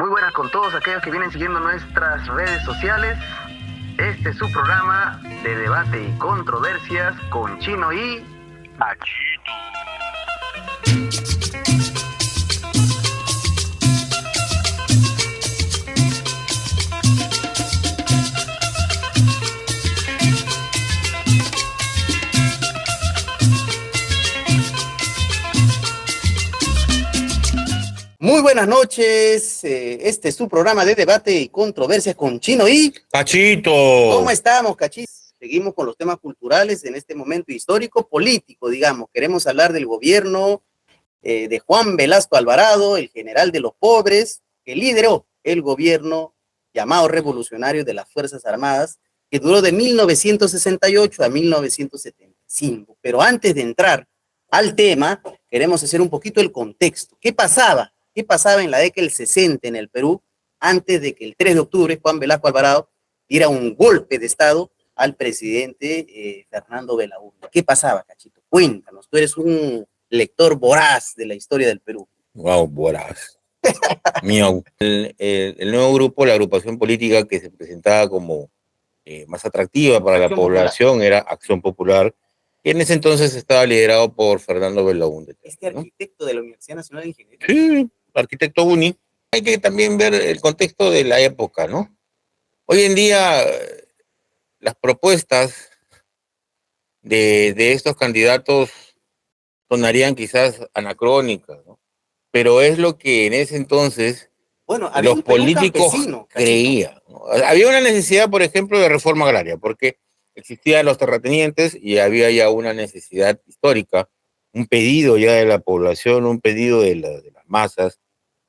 Muy buenas con todos aquellos que vienen siguiendo nuestras redes sociales. Este es su programa de debate y controversias con Chino y Achito. Muy buenas noches, este es su programa de debate y controversias con Chino y Cachito. ¿Cómo estamos, Cachis? Seguimos con los temas culturales en este momento histórico, político, digamos. Queremos hablar del gobierno de Juan Velasco Alvarado, el general de los pobres, que lideró el gobierno llamado revolucionario de las Fuerzas Armadas, que duró de 1968 a 1975. Pero antes de entrar al tema, queremos hacer un poquito el contexto. ¿Qué pasaba? ¿Qué pasaba en la década del 60 en el Perú antes de que el 3 de octubre Juan Velasco Alvarado diera un golpe de Estado al presidente Fernando Belaúnde? ¿Qué pasaba, Cachito? Cuéntanos, tú eres un lector voraz de la historia del Perú. Wow, voraz. Mío. El nuevo grupo, la agrupación política que se presentaba como más atractiva para la población era Acción Popular, que en ese entonces estaba liderado por Fernando Belaúnde. Este arquitecto de la Universidad Nacional de Ingeniería. Sí, arquitecto Uni. Hay que también ver el contexto de la época, ¿no? Hoy en día, las propuestas de estos candidatos sonarían quizás anacrónicas, ¿no? Pero es lo que en ese entonces los políticos creían, ¿no? Había una necesidad, por ejemplo, de reforma agraria, porque existían los terratenientes y había ya una necesidad histórica, un pedido ya de la población, un pedido de las masas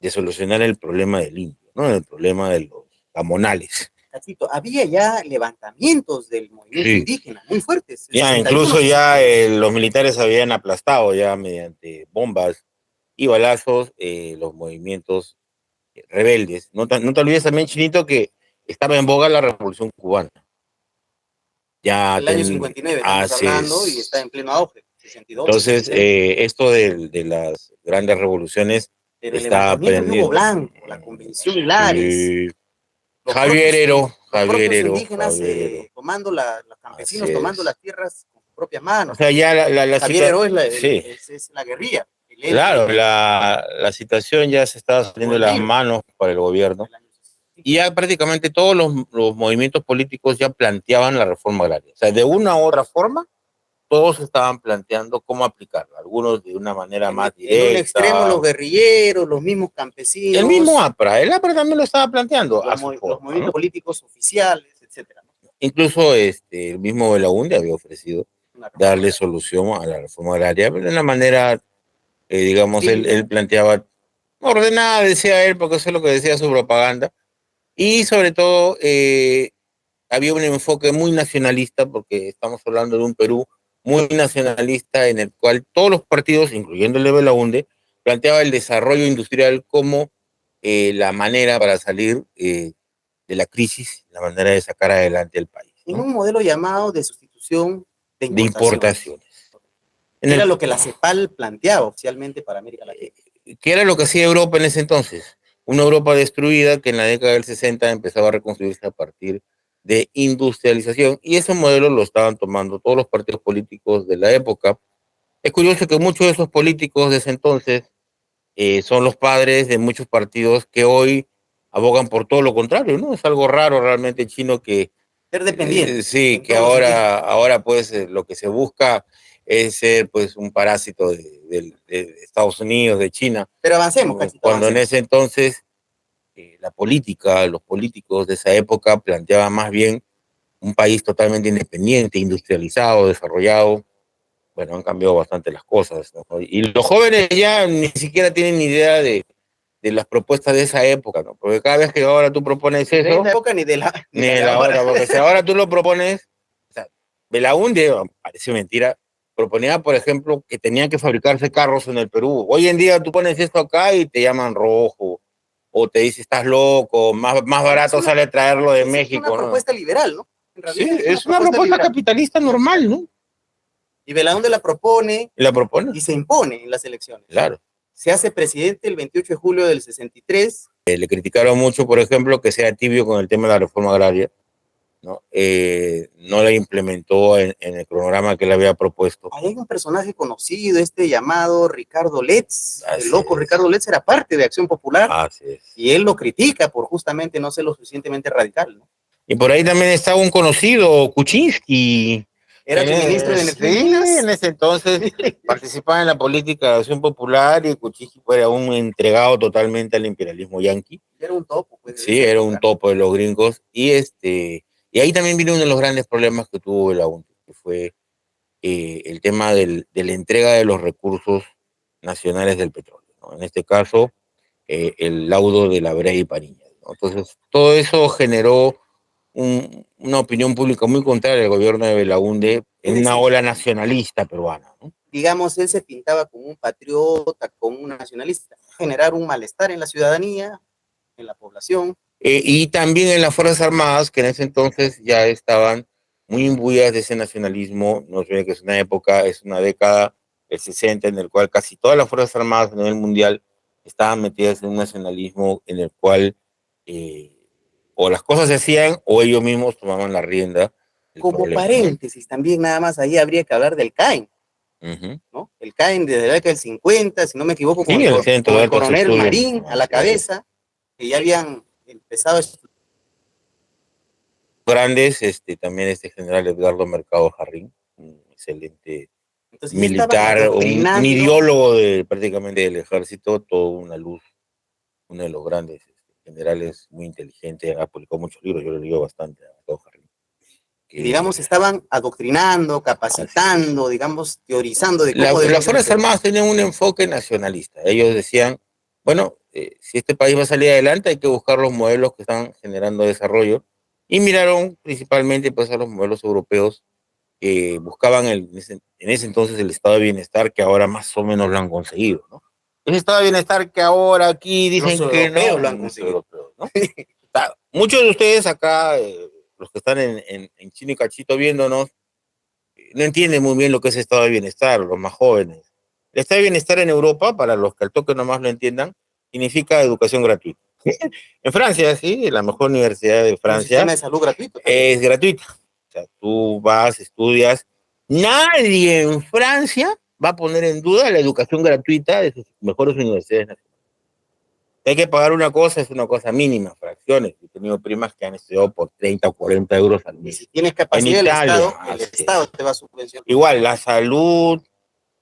de solucionar el problema del indio, ¿no? El problema de los gamonales. Cachito, había ya levantamientos del movimiento indígena muy fuertes. Ya, incluso ya los militares habían aplastado ya mediante bombas y balazos los movimientos rebeldes. No te olvides también, Chinito, que estaba en boga la Revolución Cubana. Ya el año 59 estamos hablando y está en pleno auge. 62, entonces, esto de las grandes revoluciones está aprendiendo. Blanco, la Convención Hilares. Javier Heró. Los indígenas tomando los campesinos tomando las tierras con sus propias manos. O sea, ya la Javier Heró es la guerrilla. Claro, la situación ya se estaba saliendo de las manos para el gobierno. Y ya prácticamente todos los movimientos políticos ya planteaban la reforma agraria. O sea, de una u otra forma, todos estaban planteando cómo aplicarla. Algunos de una manera más directa. En un extremo los guerrilleros, los mismos campesinos. El mismo APRA. El APRA también lo estaba planteando. Los movimientos políticos oficiales, etcétera, ¿no? Incluso el mismo Belaúnde había ofrecido darle solución a la reforma agraria, pero de una manera, digamos, él planteaba ordenada, decía él, porque eso es lo que decía su propaganda. Y sobre todo, había un enfoque muy nacionalista, porque estamos hablando de un Perú muy nacionalista, en el cual todos los partidos, incluyendo el de Belaúnde, planteaba el desarrollo industrial como la manera para salir de la crisis, la manera de sacar adelante el país, ¿no? En un modelo llamado de sustitución de importaciones. Era lo que la CEPAL planteaba oficialmente para América Latina. ¿Qué era lo que hacía Europa en ese entonces? Una Europa destruida que en la década del 60 empezaba a reconstruirse a partir de industrialización, y ese modelo lo estaban tomando todos los partidos políticos de la época. Es curioso que muchos de esos políticos de ese entonces son los padres de muchos partidos que hoy abogan por todo lo contrario, ¿no? Es algo raro realmente, Chino, que ser dependiente. Sí, que ahora pues lo que se busca es ser pues un parásito de Estados Unidos, de China. Pero avancemos, Cachito, cuando en ese entonces la política, los políticos de esa época planteaban más bien un país totalmente independiente, industrializado, desarrollado. Bueno, han cambiado bastante las cosas, ¿no? Y los jóvenes ya ni siquiera tienen ni idea de las propuestas de esa época, ¿no? Porque cada vez que ahora tú propones eso... Ni de la época ni de la hora. Porque si ahora tú lo propones... O sea, Belaúnde, parece mentira, proponía, por ejemplo, que tenían que fabricarse carros en el Perú. Hoy en día tú pones esto acá y te llaman rojo, o te dice estás loco, más barato sale traerlo de México. Es una propuesta liberal, ¿no? Sí, es una propuesta capitalista normal, ¿no? Y Belaúnde la propone y se impone en las elecciones. Claro. Se hace presidente el 28 de julio del 63 Le criticaron mucho, por ejemplo, que sea tibio con el tema de la reforma agraria, ¿no? No la implementó en el cronograma que él había propuesto. Hay un personaje conocido, llamado Ricardo Letts. Así el loco es. Ricardo Letts era parte de Acción Popular. Así es. Y él lo critica por justamente no ser lo suficientemente radical, ¿no? Y por ahí también estaba un conocido, Kuczynski. Era tu ministro de Energía y Minas. Sí, en ese entonces participaba en la política de Acción Popular y Kuczynski era un entregado totalmente al imperialismo yanqui. Era un topo. Pues, sí, era un topo de los gringos. Y ahí también vino uno de los grandes problemas que tuvo el AUNTE, que fue el tema de la entrega de los recursos nacionales del petróleo, ¿no? En este caso, el laudo de la Brea y Pariñas, ¿no? Entonces, todo eso generó una opinión pública muy contraria al gobierno de Belaúnde en una ola nacionalista peruana, ¿no? Digamos, él se pintaba como un patriota, como un nacionalista, generar un malestar en la ciudadanía, en la población. Y también en las Fuerzas Armadas, que en ese entonces ya estaban muy imbuidas de ese nacionalismo. No sé, que es una época, es una década, el 60, en el cual casi todas las Fuerzas Armadas a nivel mundial estaban metidas en un nacionalismo en el cual o las cosas se hacían o ellos mismos tomaban la rienda. Como problema, paréntesis, ¿no? También nada más ahí habría que hablar del CAEN, ¿no? El CAEN desde la década del 50, si no me equivoco, con el coronel Marín a la cabeza, que ya habían empezado a grandes, también general Edgardo Mercado Jarrín, un excelente militar, un ideólogo prácticamente del ejército, toda una luz, uno de los grandes generales, muy inteligente, ha publicado muchos libros, yo lo leo bastante a Mercado Jarrín. Digamos, estaban adoctrinando, capacitando, digamos, teorizando de cómo... Las Fuerzas Armadas tenían un enfoque nacionalista. Ellos decían, bueno, si este país va a salir adelante hay que buscar los modelos que están generando desarrollo, y miraron principalmente pues a los modelos europeos que buscaban en ese entonces el estado de bienestar, que ahora más o menos lo han conseguido, ¿no? Ese estado de bienestar que ahora aquí dicen que no lo han conseguido, ¿no? Muchos de ustedes acá, los que están en Chino y Cachito viéndonos, no entienden muy bien lo que es estado de bienestar, los más jóvenes. El estado de bienestar en Europa, para los que al toque nomás lo entiendan, significa educación gratuita. En Francia, sí, la mejor universidad de Francia. ¿El sistema de salud gratuito? Es gratuita. O sea, tú vas, estudias. Nadie en Francia va a poner en duda la educación gratuita de sus mejores universidades nacionales. Hay que pagar una cosa, es una cosa mínima, fracciones. He tenido primas que han estudiado por 30 o 40 euros al mes. Si tienes capacidad, el Estado te va a subvencionar. Igual, la salud,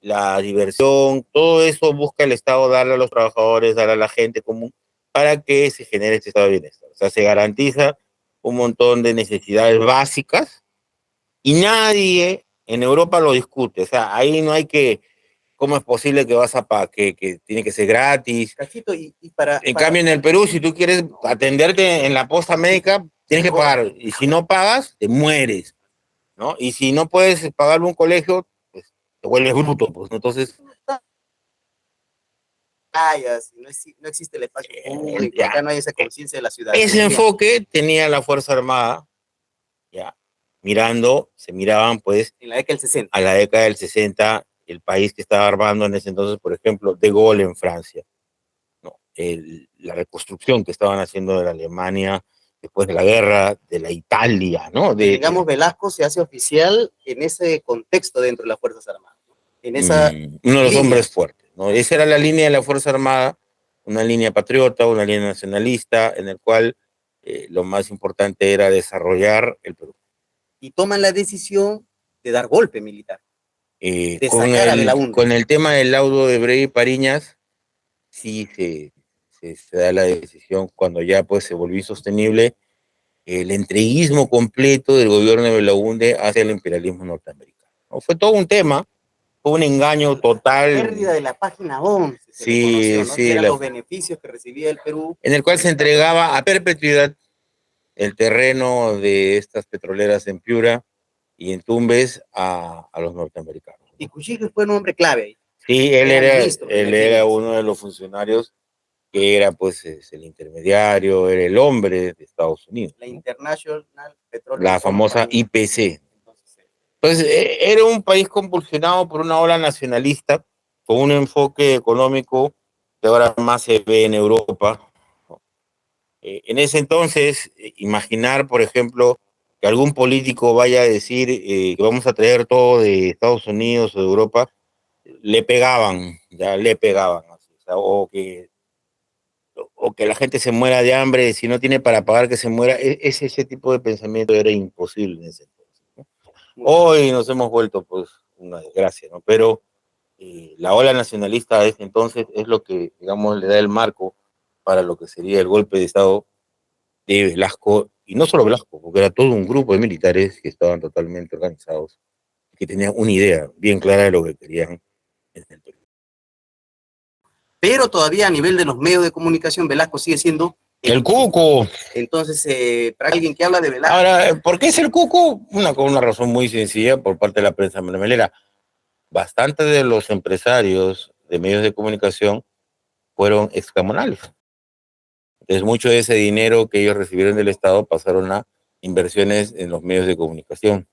la diversión, todo eso busca el Estado darle a los trabajadores, darle a la gente común, para que se genere este estado de bienestar. O sea, se garantiza un montón de necesidades básicas y nadie en Europa lo discute. O sea, ahí no hay que... ¿Cómo es posible que vas a que tiene que ser gratis? Cachito, en cambio, en el Perú, si tú quieres atenderte en la posta médica, tienes que pagar. Y si no pagas, te mueres, ¿no? Y si no puedes pagar un colegio, pues te vuelves bruto, pues. Entonces... no existe el espacio público, acá no hay esa conciencia de la ciudadanía. Ese enfoque tenía la Fuerza Armada, ya, se miraban, pues... En la década del 60. A la década del 60... el país que estaba armando en ese entonces, por ejemplo, De Gaulle en Francia, ¿no? La reconstrucción que estaban haciendo de la Alemania después de la guerra, de la Italia, ¿no? Digamos, Velasco se hace oficial en ese contexto dentro de las Fuerzas Armadas, en esa uno de los hombres fuertes, ¿no? Esa era la línea de la Fuerza Armada, una línea patriota, una línea nacionalista, en el cual lo más importante era desarrollar el Perú. Y toman la decisión de dar golpe militar. Con el tema del laudo de Brea y Pariñas, sí se da la decisión cuando ya pues se volvió insostenible el entreguismo completo del gobierno de Belaúnde hacia el imperialismo norteamericano. Fue todo un tema, fue un engaño total. La pérdida de la página 11, sí, sí, eran los beneficios que recibía el Perú. En el cual se entregaba a perpetuidad el terreno de estas petroleras en Piura y en Tumbes a los norteamericanos. Y Kuczynski fue un hombre clave ahí. Sí, él era uno de los funcionarios que era pues el intermediario, era el hombre de Estados Unidos. La International Petroleum, la famosa IPC. Entonces, era un país convulsionado por una ola nacionalista, con un enfoque económico que ahora más se ve en Europa, En ese entonces, imaginar, por ejemplo, que algún político vaya a decir que vamos a traer todo de Estados Unidos o de Europa, le pegaban, ya le pegaban. Así, o sea, o que la gente se muera de hambre, si no tiene para pagar que se muera, ese tipo de pensamiento era imposible en ese entonces, ¿no? Hoy nos hemos vuelto pues una desgracia, ¿no? Pero la ola nacionalista de ese entonces es lo que, digamos, le da el marco para lo que sería el golpe de Estado de Velasco, y no solo Velasco, porque era todo un grupo de militares que estaban totalmente organizados, que tenían una idea bien clara de lo que querían en el Perú. Pero todavía a nivel de los medios de comunicación, Velasco sigue siendo el cuco. Entonces, para alguien que habla de Velasco... Ahora, ¿por qué es el cuco? Con una razón muy sencilla por parte de la prensa mermelera. Bastantes de los empresarios de medios de comunicación fueron excomunales. Entonces, mucho de ese dinero que ellos recibieron del Estado pasaron a inversiones en los medios de comunicación.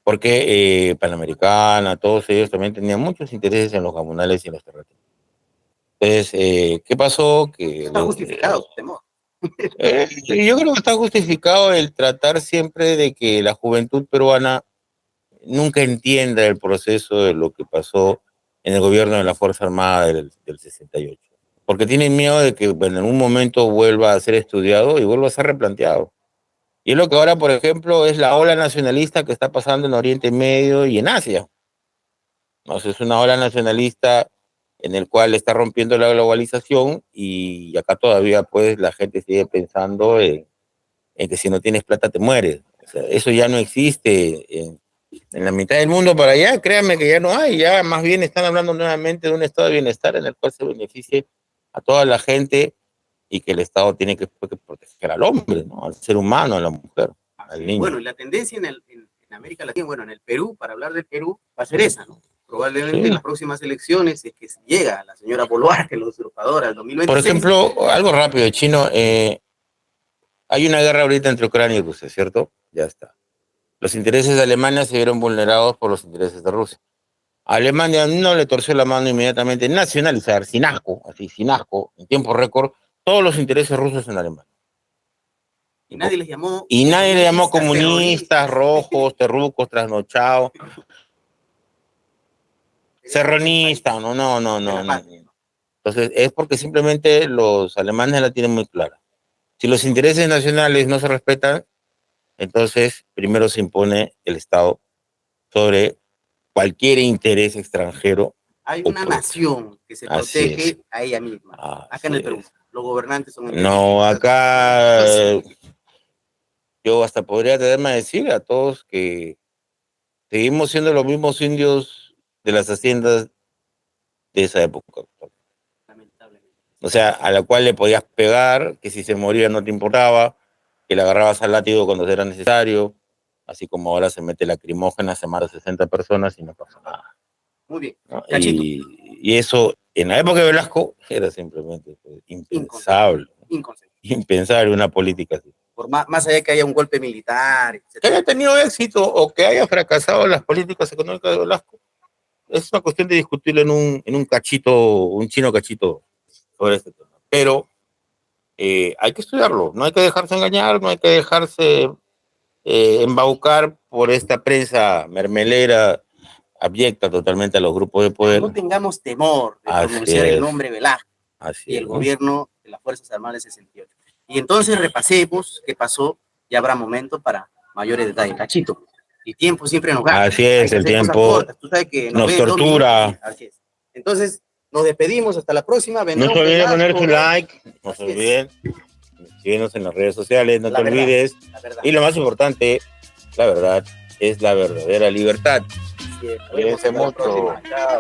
Porque Panamericana, todos ellos también tenían muchos intereses en los comunales y en los terrenos. Entonces, ¿qué pasó? Que está justificado su temor. Yo creo que está justificado el tratar siempre de que la juventud peruana nunca entienda el proceso de lo que pasó en el gobierno de la Fuerza Armada del 68. Porque tienen miedo de que bueno, en un momento vuelva a ser estudiado y vuelva a ser replanteado. Y es lo que ahora, por ejemplo, es la ola nacionalista que está pasando en Oriente Medio y en Asia. O sea, es una ola nacionalista en el cual está rompiendo la globalización y acá todavía pues la gente sigue pensando en que si no tienes plata te mueres. O sea, eso ya no existe en la mitad del mundo para allá, créanme que ya no hay, ya más bien están hablando nuevamente de un estado de bienestar en el cual se beneficie a toda la gente y que el Estado tiene que proteger al hombre, ¿no? Al ser humano, a la mujer, al niño. Bueno, y la tendencia en América Latina, bueno, en el Perú, para hablar del Perú, va a ser esa, ¿no? Probablemente en las próximas elecciones, es que llega la señora Boluarte, la usurpadora, el 2026. Por ejemplo, algo rápido, Chino, hay una guerra ahorita entre Ucrania y Rusia, ¿cierto? Ya está. Los intereses de Alemania se vieron vulnerados por los intereses de Rusia. Alemania no le torció la mano inmediatamente nacionalizar, sin asco, en tiempo récord, todos los intereses rusos en Alemania. Y nadie les llamó... Y nadie le llamó comunistas, rojos, terrucos, trasnochados. Serronistas, no. Entonces, es porque simplemente los alemanes la tienen muy clara. Si los intereses nacionales no se respetan, entonces primero se impone el Estado sobre cualquier interés extranjero. Hay una nación que se protege a ella misma. Acá en el Perú, los gobernantes son... No, acá yo hasta podría atreverme a decir a todos que seguimos siendo los mismos indios de las haciendas de esa época. O sea, a la cual le podías pegar, que si se moría no te importaba, que le agarrabas al látigo cuando era necesario, así como ahora se mete lacrimógena, se mata a 60 personas y no pasa nada. Muy bien. ¿No? Y eso, en la época de Velasco, era simplemente impensable. Impensable una política así. Por más allá de que haya un golpe militar, etc. Que haya tenido éxito o que haya fracasado las políticas económicas de Velasco, es una cuestión de discutirlo en un cachito, un chino cachito sobre este tema. Pero hay que estudiarlo, no hay que dejarse engañar, no hay que dejarse embaucar por esta prensa mermelera abyecta totalmente a los grupos de poder. No tengamos temor de pronunciar el nombre Velasco y el gobierno de las Fuerzas Armadas del 68. Y entonces repasemos qué pasó, ya habrá momento para mayores detalles. Cachito, el tiempo siempre nos gana. Así es, el tiempo Tú sabes que nos tortura. Así es. Entonces, nos despedimos, hasta la próxima. No se olviden poner su like, no se olviden síguenos en las redes sociales, no te olvides. Y lo más importante, la verdad, es la verdadera libertad. Cuídense mucho. Chao.